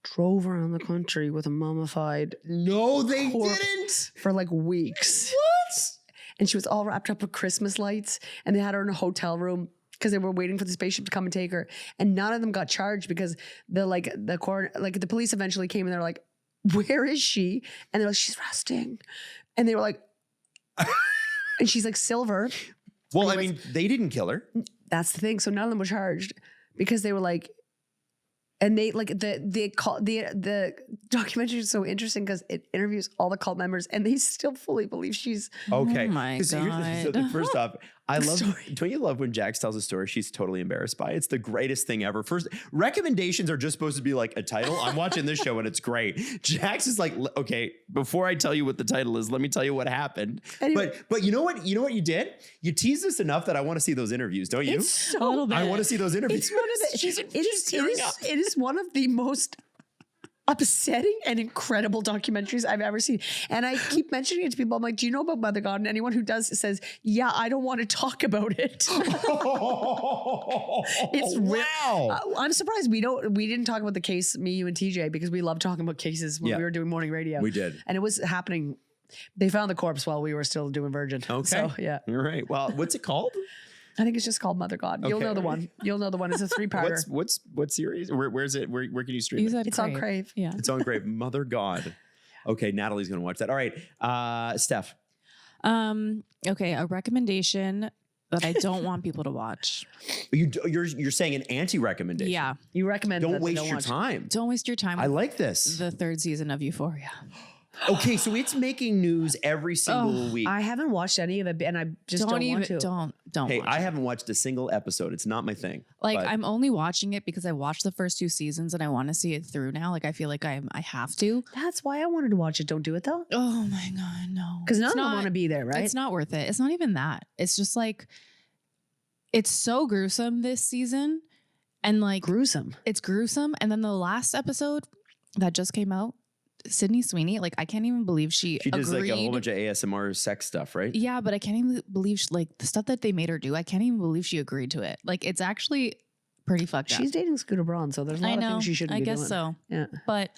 B: drove around the country with a mummified
A: didn't
B: for like weeks.
A: What?
B: And she was all wrapped up with Christmas lights, and they had her in a hotel room because they were waiting for the spaceship to come and take her. And none of them got charged because the police eventually came and they're like, where is she? And they're like, she's resting. And they were like, and she's like, silver.
A: Well, I mean, they didn't kill her.
B: That's the thing. So none of them were charged because they were like, and they like the documentary is so interesting because it interviews all the cult members and they still fully believe she's
A: okay.
C: Oh my God.
A: So first off, don't you love when Jax tells a story she's totally embarrassed by? It's the greatest thing ever. First, recommendations are just supposed to be like a title. I'm watching this show and it's great. Jax is like, okay, before I tell you what the title is, let me tell you what happened. Anyway, but you know what you did? You teased us enough that I want to see those interviews, don't you?
C: A little bit.
A: I want to see those interviews.
B: It's one of the, it is one of the most upsetting and incredible documentaries I've ever seen. And I keep mentioning it to people. I'm like, do you know about Mother God? And anyone who does says, yeah, I don't want to talk about it. It's
A: wow.
B: I'm surprised we didn't talk about the case, me, you, and TJ, because we love talking about cases when we were doing morning radio.
A: We did.
B: And it was happening. They found the corpse while we were still doing Virgin.
A: Okay.
B: So, yeah.
A: All right. Well, what's it called?
B: I think it's just called Mother God. You'll know the one. You'll know the one. It's a 3-parter.
A: What series? Where's it? Where can you stream
C: You
A: it?
C: said
B: It's on Crave.
C: Yeah.
A: It's on Crave. Mother God. Okay, Natalie's gonna watch that. All right, Steph.
C: Okay, a recommendation that I don't want people to watch.
A: You're saying an anti-recommendation.
C: Yeah.
B: You recommend
A: Don't
B: that they
A: waste your
B: watch it.
A: time.
C: Don't waste your time.
A: I like this.
C: The 3rd season of Euphoria.
A: Okay, so it's making news every single week.
B: I haven't watched any of it, and I just don't want to.
C: Don't.
A: Hey,
C: watch
A: I
C: it.
A: haven't watched a single episode. It's not my thing.
C: Like,
A: but-
C: I'm only watching it because I watched the first 2 seasons and I want to see it through now. Like, I feel like I have to.
B: That's why I wanted to watch it. Don't do it though.
C: Oh my God, no.
B: Because none
C: It's
B: of them
C: not-
B: want to be there, right?
C: It's not worth it. It's not even that. It's just like, it's so gruesome this season. And like,
B: gruesome.
C: it's gruesome. And then the last episode that just came out, Sydney Sweeney, like, I can't even believe she
A: does
C: agreed.
A: like a whole bunch of ASMR sex stuff, right?
C: Yeah, but I can't even believe like the stuff that they made her do. I can't even believe she agreed to it. Like, it's actually pretty fucked up.
B: She's dating Scooter Braun, so there's a lot of things she shouldn't
C: I
B: be
C: guess
B: doing.
C: so.
B: Yeah.
C: But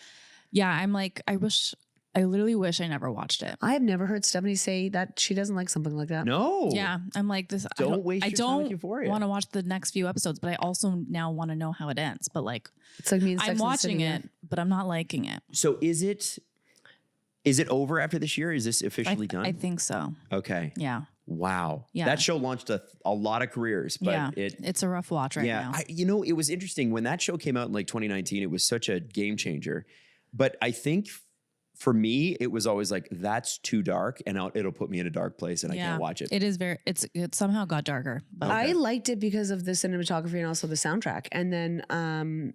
C: yeah, I'm like, I literally wish I never watched it.
B: I have never heard Stephanie say that she doesn't like something like that.
A: No.
C: Yeah, I'm like this.
A: Don't waste your time with Euphoria.
C: want to watch the next few episodes, but I also now want to know how it ends. But like,
B: It's like me and Sex
C: I'm
B: and the
C: watching
B: City,
C: it, but I'm not liking it.
A: So is it over after this year? Is this officially done?
C: I think so.
A: Okay.
C: Yeah.
A: Wow.
C: Yeah.
A: That show launched a lot of careers, but
C: Yeah.
A: it
C: It's a rough watch right now.
A: it was interesting when that show came out in like 2019. It was such a game changer, but I think for me, it was always like, that's too dark, and it'll put me in a dark place, and I can't watch it.
C: It is it somehow got darker. But
B: I liked it because of the cinematography and also the soundtrack. And then,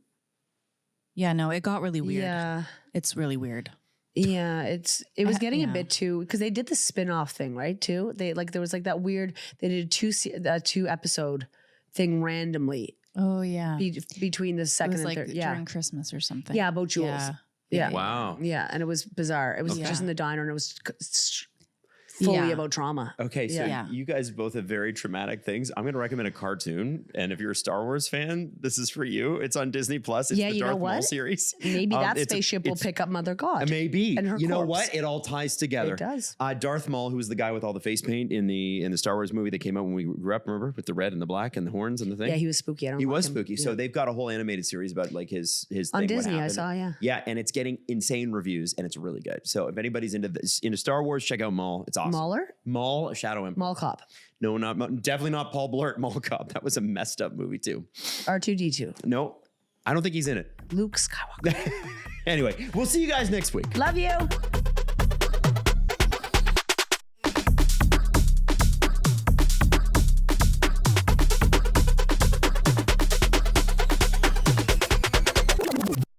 C: yeah, no, it got really weird.
B: yeah,
C: It's really weird.
B: yeah, it was getting a
C: Yeah.
B: bit too, because they did the spin-off thing, right? Too. There was like that weird, they did a 2-episode thing randomly
C: Oh yeah.
B: between the
C: It
B: second
C: was
B: and
C: like
B: third. Yeah.
C: during Christmas or something.
B: Yeah, about Jules.
C: Yeah.
B: Yeah.
A: Wow.
B: Yeah, and it was bizarre. It was
C: Okay.
B: just in the diner, and it was fully
C: Yeah.
B: about trauma.
A: Okay, so
C: Yeah.
A: you guys both have very traumatic things. I'm going to recommend a cartoon, and if you're a Star Wars fan, this is for you. It's on Disney Plus. It's
B: Yeah,
A: the
B: you know
A: Darth Maul
B: what?
A: series.
B: Maybe that
A: It's-
B: spaceship will
A: it's-
B: pick up Mother God.
A: Maybe.
B: And her
A: You know
B: corpse.
A: what? It all ties together.
B: It does.
A: Darth Maul, who was the guy with all the face paint in the Star Wars movie that came out when we grew up, remember? With the red and the black and the horns and the thing?
B: Yeah, he was spooky. I don't
A: He
B: like
A: was
B: him.
A: spooky.
B: Yeah.
A: So they've got a whole animated series about like his
B: On
A: thing, what
B: Disney, I
A: happened.
B: saw, yeah.
A: Yeah, and it's getting insane reviews, and it's really good. So if anybody's into Star Wars, check out Maul. It's awesome.
B: Mauler?
A: Maul, Shadow Empire.
B: Mall Cop.
A: No, definitely not Paul Blart. Mall Cop. That was a messed up movie too.
B: R2D2.
A: No, I don't think he's in it.
B: Luke Skywalker.
A: Anyway, we'll see you guys next week.
B: Love you.